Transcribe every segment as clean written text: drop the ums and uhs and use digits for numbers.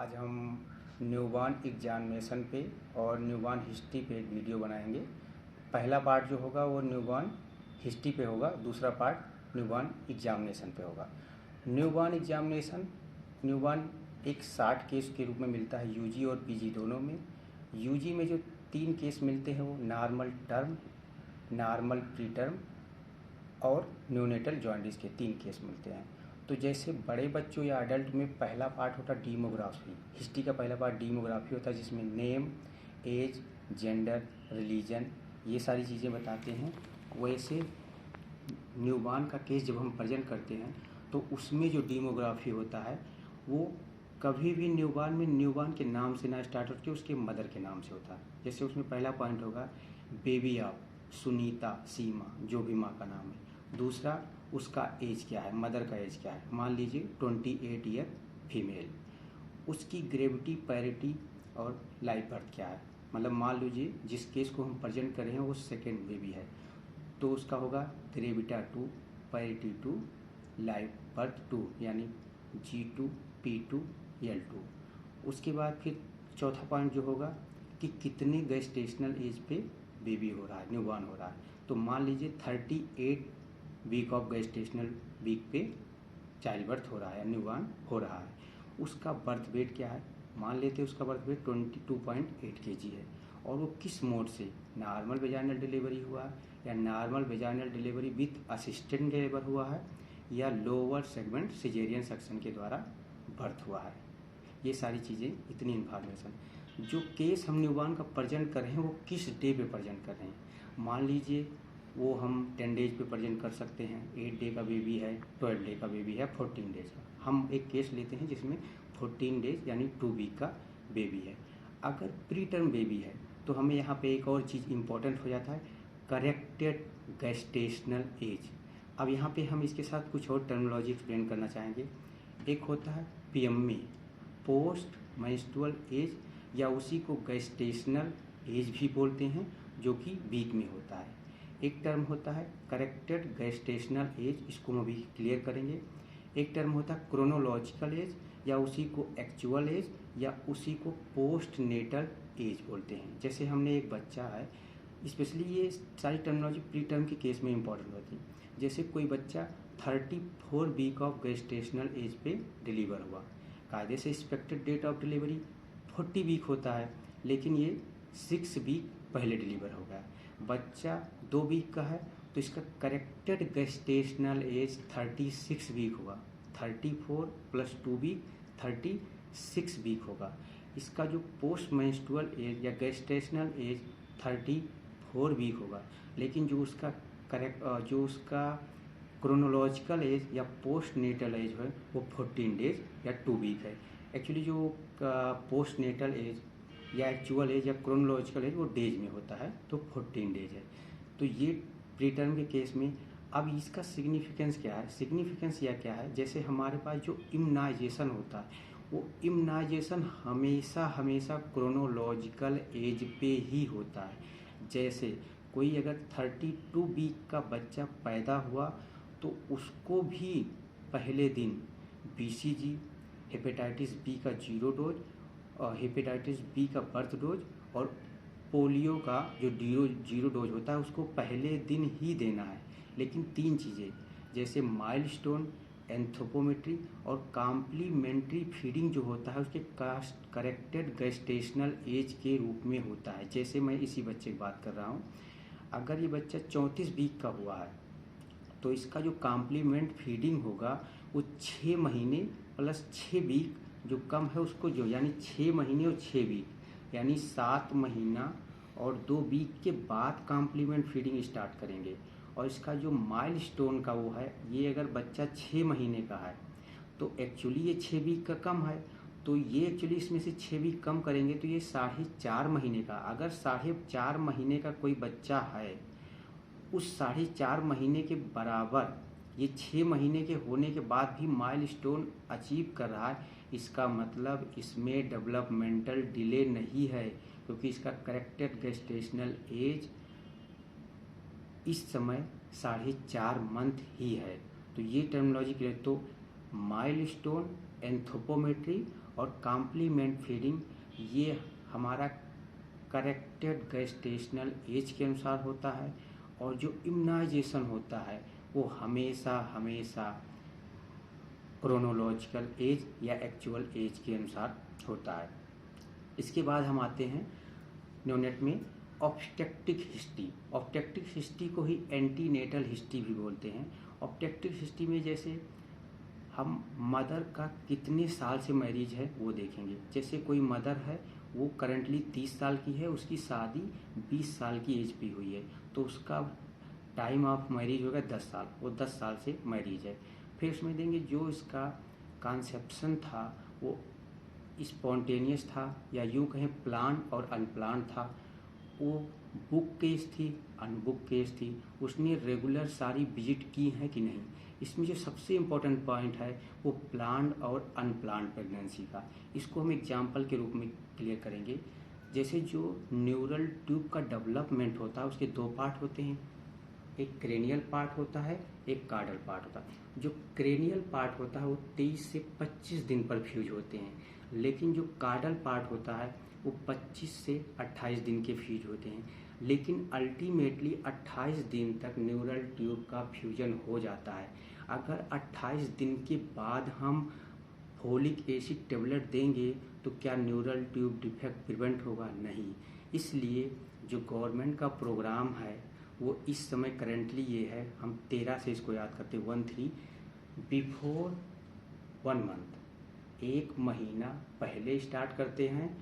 आज हम newborn examination पे और न्यूबॉर्न हिस्ट्री पे एक वीडियो बनाएंगे। पहला पार्ट जो होगा वो न्यूबॉर्न हिस्ट्री पे होगा, दूसरा पार्ट न्यूबॉर्न एग्जामिनेशन पे होगा। न्यूबॉर्न एक 60 केस के रूप में मिलता है यूजी और पीजी दोनों में। यूजी में जो 3 केस मिलते हैं वो normal term, normal pre term और न्यूनेटल जॉन्डिस के 3 केस मिलते हैं। तो जैसे बड़े बच्चों या अडल्ट में पहला पार्ट होता है डीमोग्राफी। हिस्ट्री का पहला पार्ट डीमोग्राफी होता है जिसमें नेम, एज, जेंडर, रिलीजन ये सारी चीज़ें बताते हैं। वैसे न्यूबॉर्न का केस जब हम प्रेजेंट करते हैं तो उसमें जो डीमोग्राफी होता है वो कभी भी न्यूबॉर्न के नाम से ना स्टार्ट होकर उसके मदर के नाम से होता है। जैसे उसमें पहला पॉइंट होगा बेबी ऑफ सुनीता सीमा, जो भी माँ का नाम है। दूसरा उसका एज क्या है, मदर का एज क्या है, मान लीजिए 28 ईयर फीमेल। उसकी ग्रेविटी, पैरिटी और लाइफ बर्थ क्या है, मतलब मान लीजिए जिस केस को हम प्रेजेंट कर रहे हैं वो सेकेंड बेबी है तो उसका होगा ग्रेविटा 2, पैरिटी 2, लाइफ बर्थ 2 यानी G2, P2, L2। उसके बाद फिर चौथा पॉइंट जो होगा कि कितने गेस्टेशनल एज पे बेबी हो रहा है, न्यूबॉर्न हो रहा है। तो मान लीजिए 38 वीक ऑफ गेस्टेशनल वीक पे चाइल्ड बर्थ हो रहा है, न्यूबॉर्न हो रहा है। उसका बर्थ वेट क्या है, मान लेते हैं उसका बर्थ वेट 22.8 kg है और वो किस मोड से, नॉर्मल वेजाइनल डिलीवरी हुआ है या normal vaginal delivery with assistant labour हुआ है या लोअर सेगमेंट सिजेरियन सेक्शन के द्वारा बर्थ हुआ है। ये सारी चीज़ें, इतनी इन्फॉर्मेशन। जो केस हम न्यूबॉर्न का प्रेजेंट कर रहे हैं वो किस डे पे प्रेजेंट कर रहे हैं, मान लीजिए वो हम 10 डेज पे प्रेजेंट कर सकते हैं, 8 डे का बेबी है, 12 डे का बेबी है, 14 डेज का। हम एक केस लेते हैं जिसमें 14 डेज यानी 2 वीक का बेबी है। अगर प्री टर्म बेबी है तो हमें यहाँ पे एक और चीज़ इम्पोर्टेंट हो जाता है, करेक्टेड गेस्टेशनल एज। अब यहाँ पे हम इसके साथ कुछ और टर्मिनोलॉजी एक्सप्लेन करना चाहेंगे। एक होता है PME, पोस्ट मेंस्ट्रुअल एज, या उसी को गेस्टेशनल एज भी बोलते हैं, जो कि वीक में होता है। एक टर्म होता है करेक्टेड गेस्टेशनल एज, इसको हम अभी क्लियर करेंगे। एक टर्म होता है क्रोनोलॉजिकल एज, या उसी को एक्चुअल एज, या उसी को पोस्ट नेटल एज बोलते हैं। जैसे हमने एक बच्चा है, स्पेशली ये सारी टर्मिनोलॉजी प्री टर्म के केस में इंपॉर्टेंट होती है। जैसे कोई बच्चा 34 वीक ऑफ गेस्टेशनल एज पे डिलीवर हुआ, कायदे से expected date of delivery 40 week होता है, लेकिन ये 6 वीक पहले डिलीवर हो गया। बच्चा 2 वीक का है तो इसका करेक्टेड गेस्टेशनल एज 36 वीक होगा। 34 + 2 वीक 36 वीक होगा। इसका जो पोस्ट मेंस्ट्रुअल एज या गेस्टेशनल एज 34 वीक होगा, लेकिन जो उसका क्रोनोलॉजिकल एज या पोस्ट नेटल एज है वो 14 डेज या 2 वीक है। एक्चुअली जो पोस्ट नेटल एज या एक्चुअल एज या क्रोनोलॉजिकल एज वो डेज में होता है, तो 14 डेज है। तो ये प्री टर्म के केस में। अब इसका सिग्निफिकेंस क्या है, सिग्निफिकेंस या क्या है, जैसे हमारे पास जो इम्यूनाइजेशन होता है वो इम्यूनाइजेशन हमेशा क्रोनोलॉजिकल एज पे ही होता है। जैसे कोई अगर 32 वीक का बच्चा पैदा हुआ तो उसको भी पहले दिन BCG, हेपेटाइटिस बी का 0 डोज और हेपेटाइटिस बी का बर्थ डोज और पोलियो का जो 0 डोज होता है उसको पहले दिन ही देना है। लेकिन 3 चीज़ें जैसे माइलस्टोन, एंथ्रोपोमेट्री और कॉम्प्लीमेंट्री फीडिंग जो होता है उसके करेक्टेड गेस्टेशनल एज के रूप में होता है। जैसे मैं इसी बच्चे की बात कर रहा हूँ, अगर ये बच्चा 34 वीक का हुआ है तो इसका जो कॉम्प्लीमेंट फीडिंग होगा वो 6 महीने + 6 वीक जो कम है उसको जो, यानी 6 महीने और 6 वीक यानी 7 महीना और 2 वीक के बाद कॉम्प्लीमेंट फीडिंग स्टार्ट करेंगे। और इसका जो माइलस्टोन का वो है, ये अगर बच्चा 6 महीने का है तो एक्चुअली ये 6 वीक का कम है, तो ये एक्चुअली इसमें से 6 वीक कम करेंगे तो ये 4.5 महीने का। अगर 4.5 महीने का कोई बच्चा है, उस 4.5 महीने के बराबर ये 6 महीने के होने के बाद भी माइलस्टोन अचीव कर रहा है, इसका मतलब इसमें डेवलपमेंटल डिले नहीं है, क्योंकि इसका करेक्टेड गेस्टेशनल एज इस समय 4.5 मंथ ही है। तो ये टर्मिनोलॉजी के लिए तो माइलस्टोन, एंथ्रोपोमेट्री और कॉम्प्लीमेंट फीडिंग ये हमारा करेक्टेड गेस्टेशनल एज के अनुसार होता है, और जो इम्यूनाइजेशन होता है वो हमेशा हमेशा क्रोनोलॉजिकल एज या एक्चुअल एज के अनुसार होता है। इसके बाद हम आते हैं न्योनेट में ऑब्स्टेट्रिक हिस्ट्री। ऑब्स्टेट्रिक हिस्ट्री को ही एंटीनेटल हिस्ट्री भी बोलते हैं। ऑब्स्टेट्रिक हिस्ट्री में जैसे हम मदर का कितने साल से मैरिज है वो देखेंगे। जैसे कोई मदर है वो करंटली 30 साल की है, उसकी शादी 20 साल की एज पे हुई है, तो उसका टाइम ऑफ मैरिज होगा 10 साल, वो 10 साल से मैरिज है। फिर उसमें देंगे जो इसका कॉन्सेप्शन था वो स्पॉन्टेनियस था या यूँ कहें प्लान और अनप्लान था, वो बुक केस थी अनबुक केस थी, उसने रेगुलर सारी विजिट की हैं कि नहीं। इसमें जो सबसे इम्पोर्टेंट पॉइंट है वो प्लान्ड और अनप्लान्ड प्रेगनेंसी का, इसको हम एग्जाम्पल के रूप में क्लियर करेंगे। जैसे जो न्यूरल ट्यूब का डेवलपमेंट होता है उसके दो पार्ट होते हैं, एक क्रेनियल पार्ट होता है, एक कार्डल पार्ट होता है। जो क्रेनियल पार्ट होता है वो 23 से 25 दिन पर फ्यूज होते हैं, लेकिन जो कार्डल पार्ट होता है वो 25 से 28 दिन के फ्यूज होते हैं। लेकिन अल्टीमेटली 28 दिन तक न्यूरल ट्यूब का फ्यूजन हो जाता है। अगर 28 दिन के बाद हम फोलिक एसिड टेबलेट देंगे तो क्या न्यूरल ट्यूब डिफेक्ट प्रिवेंट होगा? नहीं। इसलिए जो गवर्नमेंट का प्रोग्राम है वो इस समय करंटली ये है, हम 13 से इसको याद करते हैं, 13 बिफोर 1 मंथ, 1 महीना पहले स्टार्ट करते हैं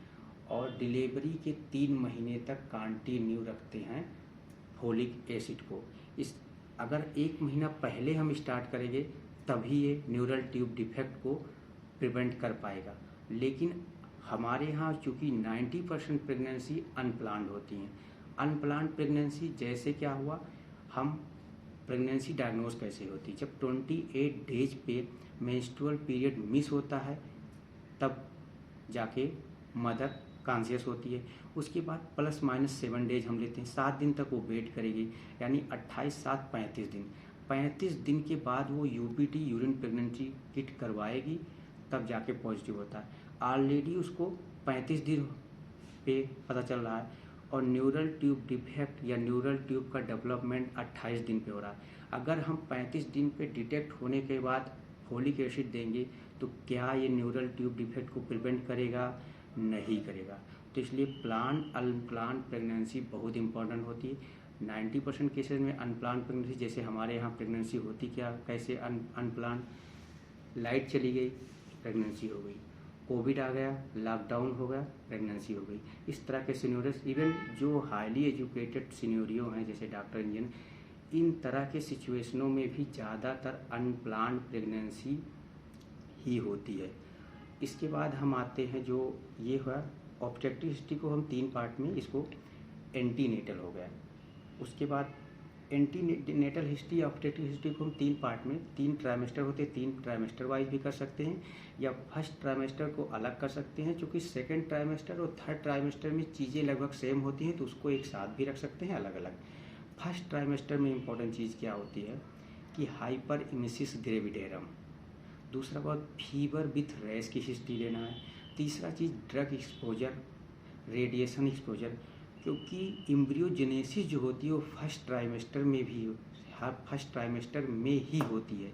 और डिलीवरी के 3 महीने तक कंटिन्यू रखते हैं फोलिक एसिड को। इस अगर 1 महीना पहले हम स्टार्ट करेंगे तभी ये न्यूरल ट्यूब डिफेक्ट को प्रिवेंट कर पाएगा। लेकिन हमारे यहाँ चूँकि 90% प्रेगनेंसी अनप्लान्ड होती हैं। अनप्लान्ड प्रेगनेंसी जैसे क्या हुआ, हम प्रेगनेंसी डायग्नोज कैसे होती, जब 28 डेज पे मेंस्ट्रुअल पीरियड मिस होता है तब जाके मदर कॉन्शियस होती है। उसके बाद ±7 डेज हम लेते हैं, 7 दिन तक वो वेट करेगी, यानी 28 7 35 दिन। 35 दिन के बाद वो यूपीटी यूरिन प्रेगनेंसी किट करवाएगी, तब जाके पॉजिटिव होता है। ऑलरेडी उसको 35 दिन पे पता चल रहा है और न्यूरल ट्यूब डिफेक्ट या न्यूरल ट्यूब का डेवलपमेंट 28 दिन पे हो रहा है। अगर हम 35 दिन पे डिटेक्ट होने के बाद फोलिक एसिड देंगे तो क्या ये न्यूरल ट्यूब डिफेक्ट को प्रिवेंट करेगा? नहीं करेगा। तो इसलिए प्लान अनप्लान प्रेगनेंसी बहुत इंपॉर्टेंट होती है। 90% केसेस में अनप्लान प्रेगनेंसी, जैसे हमारे यहाँ प्रेगनेंसी होती क्या कैसे अनप्लान, लाइट चली गई प्रेगनेंसी हो गई, कोविड आ गया, लॉकडाउन हो गया, प्रेगनेंसी हो गई। इस तरह के सिनेरियोस, इवन जो हाईली एजुकेटेड सिनेरियो हैं जैसे डॉक्टर इंजीनियर, इन तरह के सिचुएशनों में भी ज़्यादातर अनप्लान प्रेगनेंसी ही होती है। इसके बाद हम आते हैं जो ये हुआ ऑब्स्टेट्रिक हिस्ट्री को हम 3 पार्ट में, इसको एंटीनेटल हो गया। उसके बाद एंटीनेटल हिस्ट्री ऑब्स्टेट्रिक हिस्ट्री को हम 3 पार्ट में, 3 ट्राइमेस्टर होते हैं, 3 ट्राइमेस्टर वाइज भी कर सकते हैं या फर्स्ट ट्राइमेस्टर को अलग कर सकते हैं। चूँकि सेकेंड ट्राइमेस्टर और थर्ड ट्राइमेस्टर में चीज़ें लगभग सेम होती हैं तो उसको एक साथ भी रख सकते हैं अलग अलग। फर्स्ट ट्राइमेस्टर में इम्पोर्टेंट चीज़ क्या होती है कि हाइपर इमिसिस ग्रेविडेरम, दूसरा बात फीवर विथ रैश की हिस्ट्री लेना है, तीसरा चीज़ ड्रग एक्सपोजर, रेडिएशन एक्सपोजर, क्योंकि एम्ब्रियोजेनेसिस जो होती है वो फर्स्ट ट्राइमेस्टर में ही होती है।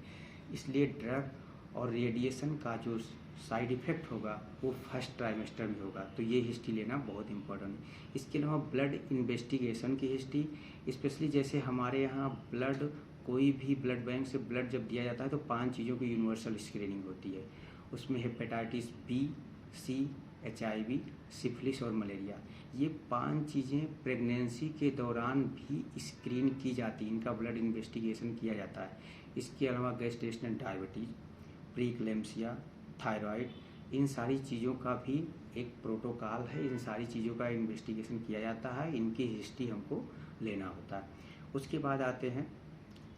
इसलिए ड्रग और रेडिएशन का जो साइड इफ़ेक्ट होगा वो फर्स्ट ट्राइमेस्टर में होगा, तो ये हिस्ट्री लेना बहुत इंपॉर्टेंट है। इसके अलावा ब्लड इन्वेस्टिगेशन की हिस्ट्री, स्पेशली जैसे हमारे यहाँ ब्लड, कोई भी ब्लड बैंक से ब्लड जब दिया जाता है तो 5 चीज़ों की यूनिवर्सल स्क्रीनिंग होती है। उसमें हेपेटाइटिस बी, सी, HIV, सिफिलिस और मलेरिया, ये 5 चीज़ें प्रेगनेंसी के दौरान भी स्क्रीन की जाती हैं, इनका ब्लड इन्वेस्टिगेशन किया जाता है। इसके अलावा गेस्टेशनल डायबिटीज़, प्रीक्लेम्सिया, थायराइड, इन सारी चीज़ों का भी एक प्रोटोकॉल है, इन सारी चीज़ों का इन्वेस्टिगेशन किया जाता है, इनकी हिस्ट्री हमको लेना होता है। उसके बाद आते हैं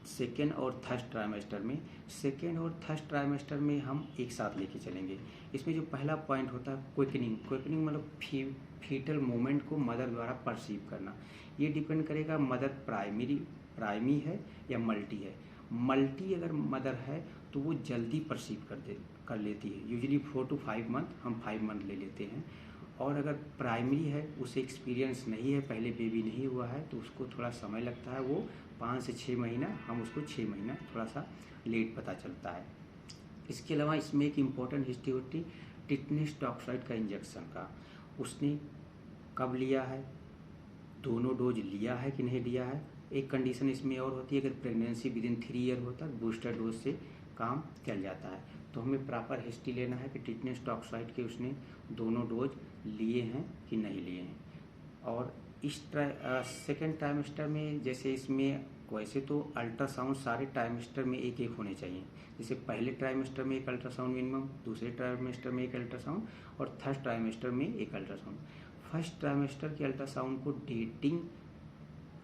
सेकेंड और थर्ड ट्राइमेस्टर में। सेकेंड और थर्ड ट्राइमेस्टर में हम एक साथ लेके चलेंगे। इसमें जो पहला पॉइंट होता है क्विकनिंग मतलब फीटल मूवमेंट को मदर द्वारा परसीव करना। ये डिपेंड करेगा मदर प्राइमी है या मल्टी है। मल्टी अगर मदर है तो वो जल्दी परसीव कर लेती है। यूजुअली 4 to 5 मंथ, हम 5 मंथ ले लेते हैं। और अगर प्राइमरी है, उसे एक्सपीरियंस नहीं है, पहले बेबी नहीं हुआ है, तो उसको थोड़ा समय लगता है, वो 5 से 6 महीना, हम उसको 6 महीना थोड़ा सा लेट पता चलता है। इसके अलावा इसमें एक इम्पॉर्टेंट हिस्ट्री होती है टिटेनस टॉक्साइड का इंजेक्शन का। उसने कब लिया है, दोनों डोज लिया है कि नहीं लिया है। एक कंडीशन इसमें और होती है, अगर प्रेगनेंसी विदिन 3 ईयर होता है, बूस्टर डोज से काम चल जाता है। तो हमें प्रॉपर हिस्ट्री लेना है कि टिटेनस टॉक्साइड के उसने दोनों डोज लिए हैं कि नहीं लिए हैं। और इस सेकेंड ट्राइमेस्टर में, जैसे इसमें वैसे तो अल्ट्रासाउंड सारे ट्राइमेस्टर में एक एक होने चाहिए। जैसे पहले ट्राइमेस्टर में एक अल्ट्रासाउंड मिनिमम, दूसरे ट्राइमेस्टर में एक अल्ट्रासाउंड, और थर्ड ट्राइमेस्टर में एक अल्ट्रासाउंड। फर्स्ट ट्राइमेस्टर के अल्ट्रासाउंड को डेटिंग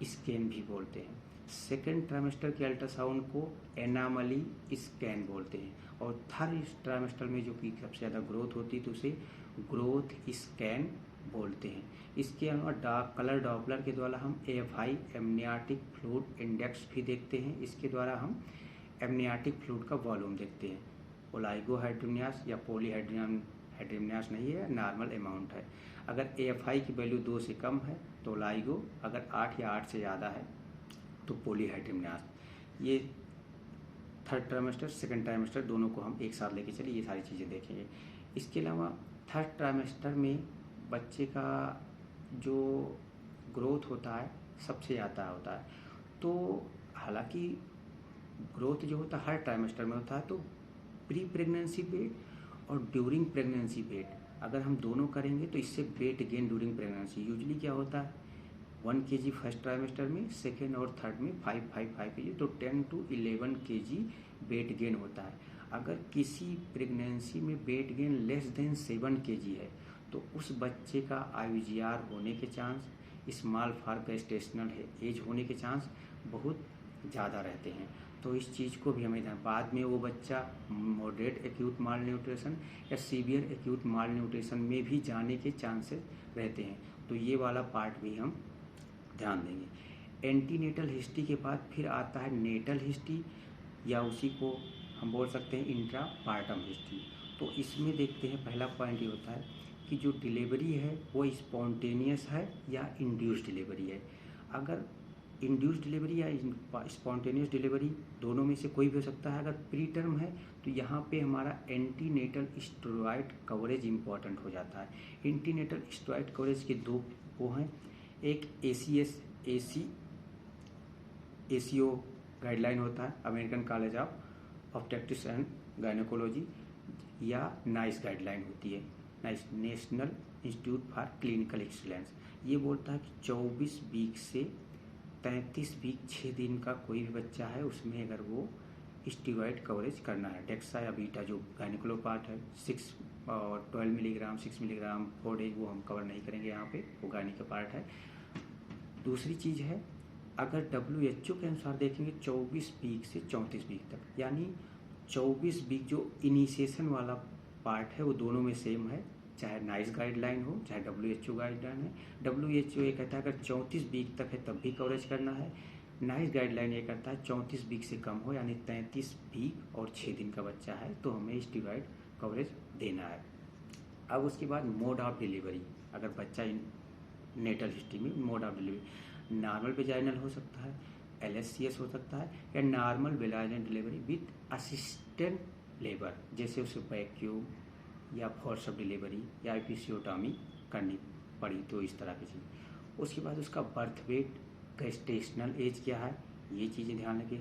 स्कैन भी बोलते हैं। सेकेंड ट्राइमेस्टर के अल्ट्रासाउंड को एनामली स्कैन बोलते हैं। और थर्ड ट्राइमेस्टर में जो कि सबसे ज़्यादा ग्रोथ होती है, तो उसे ग्रोथ स्कैन बोलते हैं। इसके अलावा कलर डॉपलर के द्वारा हम AFI एमनियाटिक फ्लूइड इंडेक्स भी देखते हैं। इसके द्वारा हम एमनियाटिक फ्लूइड का वॉल्यूम देखते हैं। ओलाइगोहाइड्रोनियास या पॉलीहाइड्रोनियास नहीं है, नॉर्मल अमाउंट है। अगर AFI की वैल्यू 2 से कम है तो ओलाइगो, अगर 8 या 8 से ज़्यादा है तो पॉलीहाइड्रोनियास। ये थर्ड ट्राइमेस्टर सेकेंड ट्राइमेस्टर दोनों को हम एक साथ लेके चलिए, ये सारी चीज़ें देखेंगे। इसके अलावा थर्ड ट्राइमेस्टर में बच्चे का जो ग्रोथ होता है सबसे ज़्यादा होता है। तो हालांकि ग्रोथ जो होता है हर ट्राइमेस्टर में होता है, तो प्री प्रेगनेंसी वेट और ड्यूरिंग प्रेगनेंसी वेट अगर हम दोनों करेंगे तो इससे weight gain during pregnancy usually क्या होता है 1 kg फर्स्ट ट्राइमेस्टर में, सेकेंड और थर्ड में 5 kg, तो 10 to 11 kg वेट गेन होता है। अगर किसी प्रेगनेंसी में weight gain less than 7 kg है तो उस बच्चे का IUGR होने के chance, small for gestational age होने के चांस बहुत ज़्यादा रहते हैं। तो इस चीज़ को भी हमें ध्यान, बाद में वो बच्चा मॉडरेट एक्यूट माल न्यूट्रिशन या सीवियर एक्यूट माल न्यूट्रिशन में भी जाने के चांसेस रहते हैं। तो ये वाला पार्ट भी हम ध्यान देंगे। एंटीनेटल हिस्ट्री के बाद फिर आता है नेटल हिस्ट्री, या उसी को हम बोल सकते हैं इंट्रापार्टम हिस्ट्री। तो इसमें देखते हैं, पहला पॉइंट ये होता है कि जो डिलीवरी है वो स्पॉन्टेनियस है या इंड्यूस डिलीवरी है। अगर इंड्यूस डिलीवरी या स्पॉन्टेनियस डिलीवरी दोनों में से कोई भी हो सकता है। अगर प्री टर्म है तो यहाँ पे हमारा एंटीनेटल स्टेरॉइड कवरेज इम्पॉर्टेंट हो जाता है। एंटीनेटल स्टेरॉइड कवरेज के दो वो हैं, एक ACO गाइडलाइन होता है, American college of obstetrics and gynaecology, या नाइस गाइडलाइन होती है, national institute for clinical excellence. ये बोलता है कि 24 वीक से 33 वीक 6 दिन का कोई भी बच्चा है उसमें अगर वो स्टीरॉइड कवरेज करना है, डेक्सा या बीटा जो गायनेकोलॉजी पार्ट है 6 और 12 मिलीग्राम 6 मिलीग्राम 4 डेज, वो हम कवर नहीं करेंगे यहाँ पे, वो गायनी का पार्ट है। दूसरी चीज़ है, अगर WHO के अनुसार देखेंगे 24 वीक से 34 वीक तक, यानी 24 वीक जो इनिशिएशन वाला पार्ट है वो दोनों में सेम है, चाहे नाइस गाइडलाइन हो चाहे WHO गाइडलाइन है। WHO ये कहता है अगर 34 वीक तक है तब भी कवरेज करना है। नाइस गाइडलाइन ये कहता है 34 वीक से कम हो, यानी 33 वीक और 6 दिन का बच्चा है तो हमें स्टीरॉइड कवरेज देना है। अब उसके बाद मोड ऑफ डिलीवरी, अगर बच्चा नेटल हिस्ट्री में mode of delivery normal vaginal हो सकता है, LSCS हो सकता है, या normal vaginal delivery with assistant labour, जैसे उसे वैक्यूम या फोर्स डिलीवरी या एपिसियोटॉमी करनी पड़ी, तो इस तरह की चीज़। उसके बाद उसका बर्थ वेट, गेस्टेशनल एज क्या है, ये चीज़ें ध्यान रखें।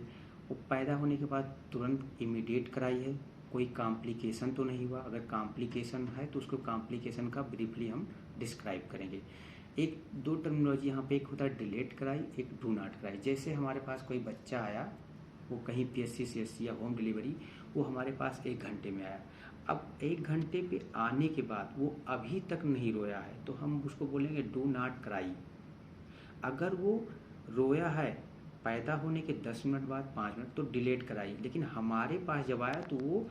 वो पैदा होने के बाद तुरंत इमीडिएट कराई है, कोई कॉम्प्लिकेशन तो नहीं हुआ, अगर कॉम्प्लिकेशन है तो उसको कॉम्प्लिकेशन का ब्रीफली हम डिस्क्राइब करेंगे। एक दो टर्मिनोलॉजी यहाँ पे, एक होता है डिलेट कराई, एक डू नॉट कराई। जैसे हमारे पास कोई बच्चा आया, वो कहीं PSC CSC या होम डिलीवरी, वो हमारे पास 1 घंटे में आया। अब 1 घंटे पे आने के बाद वो अभी तक नहीं रोया है तो हम उसको बोलेंगे डू नॉट क्राई। अगर वो रोया है पैदा होने के 10 मिनट बाद 5 मिनट तो डिलेट कराई, लेकिन हमारे पास जब आया तो वो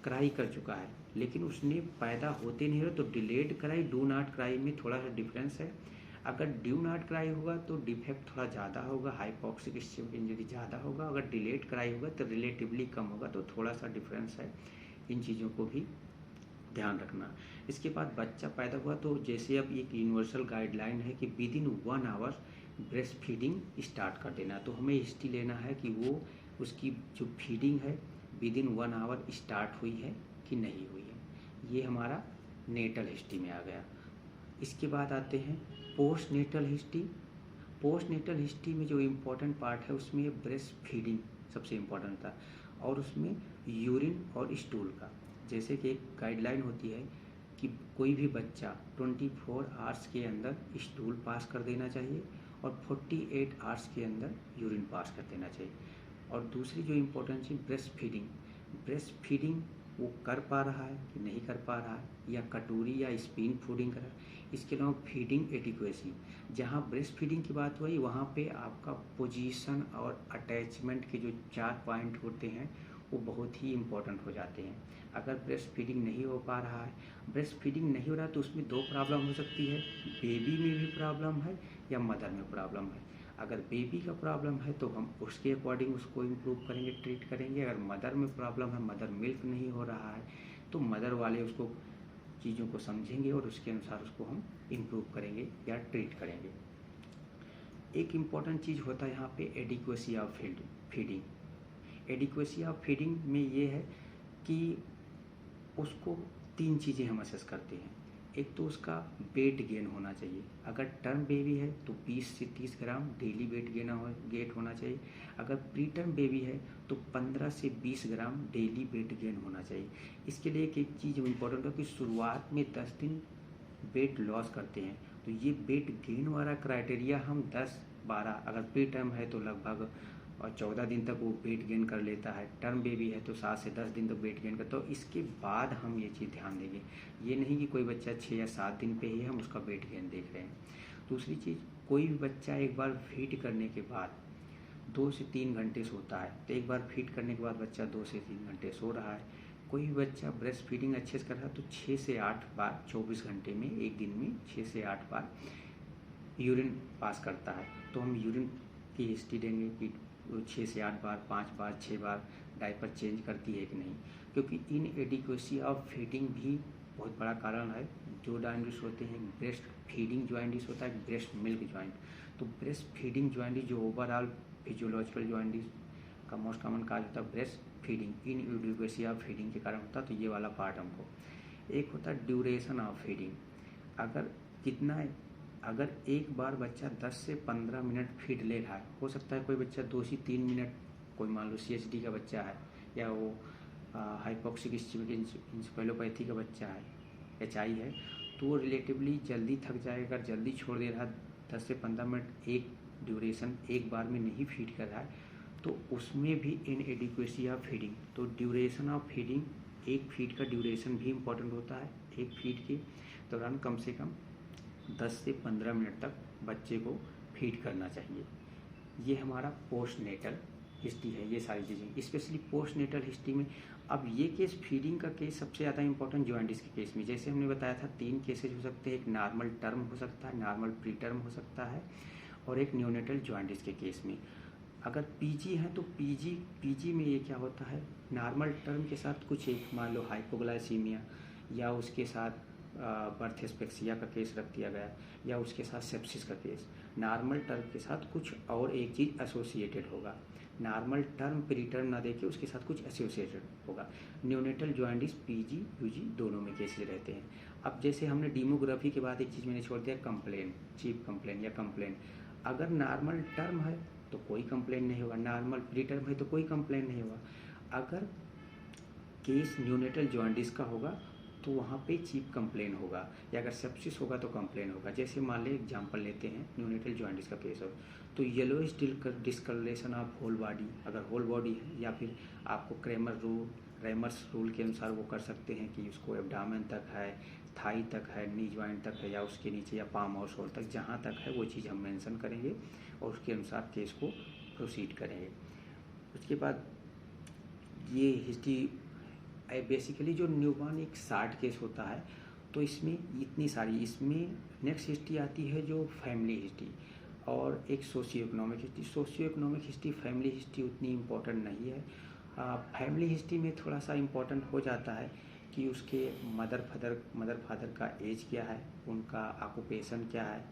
क्राई कर चुका है, लेकिन उसने पैदा होते नहीं रहा तो डिलेट कराई। डू नॉट क्राई में थोड़ा सा डिफरेंस है। अगर डू नॉट क्राई होगा तो डिफेक्ट थोड़ा ज़्यादा होगा, हाइपोक्सिक इश्यूक इंजरी ज़्यादा होगा। अगर डिलेट क्राई होगा तो रिलेटिवली कम होगा, तो थोड़ा सा डिफरेंस है। इन चीज़ों को भी ध्यान रखना। इसके बाद बच्चा पैदा हुआ तो जैसे अब एक यूनिवर्सल गाइडलाइन है कि within 1 hour breast feeding start कर देना। तो हमें हिस्ट्री लेना है कि वो उसकी जो फीडिंग है विद इन 1 आवर स्टार्ट हुई है कि नहीं हुई है। ये हमारा नेटल हिस्ट्री में आ गया। इसके बाद आते हैं postnatal history. Postnatal history में जो इम्पोर्टेंट पार्ट है उसमें ब्रेस्ट फीडिंग सबसे इम्पोर्टेंट था, और उसमें यूरिन और स्टूल का। जैसे कि एक गाइडलाइन होती है कि कोई भी बच्चा 24 आवर्स के अंदर स्टूल पास कर देना चाहिए और 48 आवर्स के अंदर यूरिन पास कर देना चाहिए। और दूसरी जो इम्पोर्टेंट चीज़ ब्रेस्ट फीडिंग वो कर पा रहा है कि नहीं कर पा रहा है, या कटोरी या स्पून फीडिंग कर रहा है। इसके अलावा फीडिंग एडिक्वेसी, जहाँ ब्रेस्ट फीडिंग की बात हुई वहाँ पे आपका पोजीशन और अटैचमेंट के जो 4 पॉइंट होते हैं वो बहुत ही इम्पोर्टेंट हो जाते हैं। अगर ब्रेस्ट फीडिंग नहीं हो पा रहा है, ब्रेस्ट फीडिंग नहीं हो रहा तो उसमें 2 प्रॉब्लम हो सकती है, बेबी में भी प्रॉब्लम है या मदर में प्रॉब्लम है। अगर बेबी का प्रॉब्लम है तो हम उसके अकॉर्डिंग उसको इम्प्रूव करेंगे, ट्रीट करेंगे। अगर मदर में प्रॉब्लम है, मदर मिल्क नहीं हो रहा है, तो मदर वाले उसको चीज़ों को समझेंगे और उसके अनुसार उसको हम इम्प्रूव करेंगे या ट्रीट करेंगे। एक इम्पॉर्टेंट चीज़ होता है यहाँ पे adequacy of feeding. Adequacy of feeding में ये है कि उसको 3 चीज़ें हम असेस करते हैं। एक तो उसका वेट गेन होना चाहिए। अगर टर्म बेबी है तो 20 से 30 ग्राम डेली वेट गेन होना चाहिए। अगर प्री टर्म बेबी है तो 15 से 20 ग्राम डेली वेट गेन होना चाहिए। इसके लिए एक चीज़ इम्पोर्टेंट है कि शुरुआत में 10 दिन वेट लॉस करते हैं, तो ये वेट गेन वाला क्राइटेरिया हम 10-12, अगर प्री टर्म है तो लगभग 14 दिन तक वो वेट गेन कर लेता है, टर्म बेबी है तो 7 से 10 दिन तक वेट गेन करता है। तो इसके बाद हम ये चीज़ ध्यान देंगे, ये नहीं कि कोई बच्चा 6 या 7 दिन पे ही हम उसका वेट गेन देख रहे हैं। दूसरी चीज़, कोई भी बच्चा एक बार फीड करने के बाद 2 से 3 घंटे सोता है, तो एक बार फीड करने के बाद बच्चा 2 से 3 घंटे सो रहा है। कोई भी बच्चा ब्रेस्ट फीडिंग अच्छे से कर रहा है तो 6 से 8 बार 24 घंटे में, एक दिन में 6 से 8 बार यूरिन पास करता है। तो हम यूरिन की हिस्ट्री देंगे कि 6 से 8 बार, 5 बार, 6 बार डायपर चेंज करती है कि नहीं, क्योंकि इन एडिक्वेसी ऑफ फीडिंग भी बहुत बड़ा कारण है। जो जॉइंटिस होते हैं, ब्रेस्ट फीडिंग जॉइंटिस होता है, ब्रेस्ट मिल्क जॉइंट। तो ब्रेस्ट फीडिंग जॉइंटिस जो ओवरऑल फिजियोलॉजिकल जॉइंटिस का मोस्ट कॉमन काज होता है breast feeding in adequacy of feeding के कारण होता है। तो ये वाला पार्ट हमको। एक होता है ड्यूरेशन ऑफ फीडिंग। अगर एक बार बच्चा 10 से 15 मिनट फीड ले रहा है, हो सकता है कोई बच्चा 2 से 3 मिनट, कोई मान लो CHD का बच्चा है या वो हाइपोक्सिक इस्चेमिक इंसेफेलोपैथी का बच्चा है, HI है, तो वो रिलेटिवली जल्दी थक जाएगा। अगर जल्दी छोड़ दे रहा है 10 से 15 मिनट एक ड्यूरेशन एक बार में नहीं फीड कर रहा है, तो उसमें भी इन एडिक्वेसी ऑफ फीडिंग। तो ड्यूरेशन ऑफ फीडिंग, एक फीड का ड्यूरेशन भी इम्पोर्टेंट होता है। एक फीड के दौरान कम से कम 10 से 15 मिनट तक बच्चे को फीड करना चाहिए। ये हमारा पोस्ट नेटल हिस्ट्री है। ये सारी चीज़ें स्पेशली पोस्ट नेटल हिस्ट्री में। अब ये केस, फीडिंग का केस सबसे ज़्यादा इंपॉर्टेंट जॉइंटिस के केस में। जैसे हमने बताया था 3 केसेज हो सकते हैं, एक नॉर्मल टर्म हो सकता है, नॉर्मल प्री टर्म हो सकता है, और एक न्यूनेटल जॉइंटिस के केस में। अगर पीजी है तो पीजी में ये क्या होता है, नॉर्मल टर्म के साथ कुछ एक मान लो हाइपोग्लाइसीमिया या उसके साथ बर्थ एस्पेक्सिया का केस रख दिया गया, या उसके साथ सेप्सिस का केस। नॉर्मल टर्म के साथ कुछ और एक चीज़ एसोसिएटेड होगा। नॉर्मल टर्म प्री टर्म ना देके उसके साथ कुछ एसोसिएटेड होगा। न्यूनेटल जॉइंटिस पीजी यूजी दोनों में केसेज रहते हैं। अब जैसे हमने डेमोग्राफी के बाद एक चीज़ मैंने छोड़ दिया, कंप्लेन, चीफ कंप्लेन या कंप्लेन। अगर नॉर्मल टर्म है तो कोई कंप्लेन नहीं होगा, नॉर्मल प्री टर्म है तो कोई कंप्लेन नहीं होगा। अगर केस न्यूनेटल जॉइंटिस का होगा तो वहाँ पे चीफ कंप्लेन होगा, या अगर सेप्सिस होगा तो कंप्लेन होगा। जैसे मान ले एग्जांपल लेते हैं, न्यूनेटल जॉइंटिस का केस हो तो yellowish discolouration of whole body, अगर होल बॉडी है, या फिर आपको रेमर्स रूल के अनुसार वो कर सकते हैं कि उसको एब्डामेन तक है, थाई तक है, नी जॉइंट तक है, या उसके नीचे या पाम और शोल्डर तक, जहाँ तक है वो चीज़ हम मेंशन करेंगे और उसके अनुसार केस को प्रोसीड करेंगे। उसके बाद ये हिस्ट्री बेसिकली जो न्यूबॉर्न एक 60 केस होता है, तो इसमें इतनी सारी, इसमें नेक्स्ट हिस्ट्री आती है जो फैमिली हिस्ट्री और एक socio economic history. Socio economic history, family history उतनी इम्पोर्टेंट नहीं है। फैमिली हिस्ट्री में थोड़ा सा इम्पोर्टेंट हो जाता है कि उसके मदर फादर का एज क्या है, उनका ऑक्यूपेशन क्या है,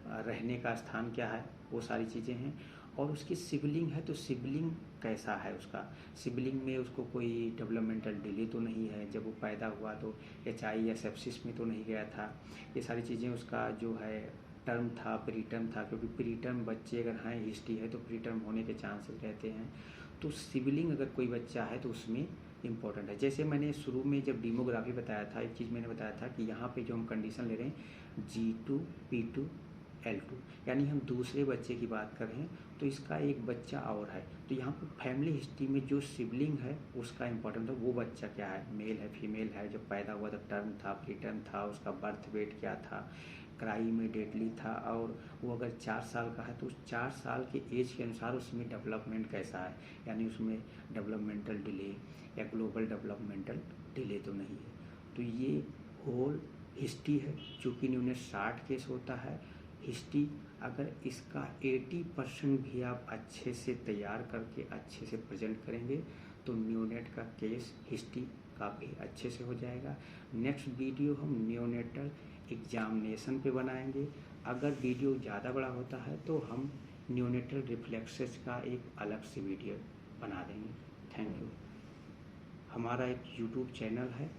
रहने का स्थान क्या है, वो सारी चीज़ें हैं। और उसकी सिबलिंग है तो सिबलिंग कैसा है, उसका सिबलिंग में उसको कोई डेवलपमेंटल डिले तो नहीं है, जब वो पैदा हुआ तो HI या सेप्सिस में तो नहीं गया था, ये सारी चीज़ें। उसका जो है टर्म था, प्री टर्म था, क्योंकि प्री टर्म बच्चे अगर हैं, हिस्ट्री है तो प्री टर्म होने के चांसेस रहते हैं। तो सिबलिंग अगर कोई बच्चा है तो उसमें इम्पोर्टेंट है। जैसे मैंने शुरू में जब डेमोग्राफी बताया था, एक चीज़ मैंने बताया था कि यहाँ पे जो हम कंडीशन ले रहे हैं G2 P2 L2, यानी हम दूसरे बच्चे की बात कर रहे हैं तो इसका एक बच्चा और है। तो यहाँ पर फैमिली हिस्ट्री में जो सिबलिंग है उसका इम्पोर्टेंट है, वो बच्चा क्या है, मेल है फीमेल है, जब पैदा हुआ तो टर्म था, प्री टर्म था, उसका बर्थ वेट क्या था, क्राई में डेडली था, और वो अगर 4 साल का है तो उस 4 साल के एज के अनुसार उसमें डेवलपमेंट कैसा है, यानी उसमें डेवलपमेंटल डिले या ग्लोबल डेवलपमेंटल डिले तो नहीं है। तो ये होल हिस्ट्री है। चूँकि न्यूनेट 60 केस होता है हिस्ट्री, अगर इसका 80% भी आप अच्छे से तैयार करके अच्छे से प्रेजेंट करेंगे तो न्यूनेट का केस हिस्ट्री काफ़ी अच्छे से हो जाएगा। नेक्स्ट वीडियो हम न्यूनेटल एग्जामिनेशन पे बनाएंगे। अगर वीडियो ज़्यादा बड़ा होता है तो हम न्यूनेटल रिफ्लेक्सेस का एक अलग से वीडियो बना देंगे। Thank you. हमारा एक यूट्यूब चैनल है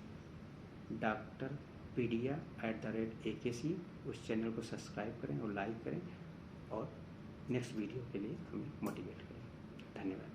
डॉक्टर पीडिया @AKC, उस चैनल को सब्सक्राइब करें और लाइक करें और नेक्स्ट वीडियो के लिए हमें मोटिवेट करें। धन्यवाद।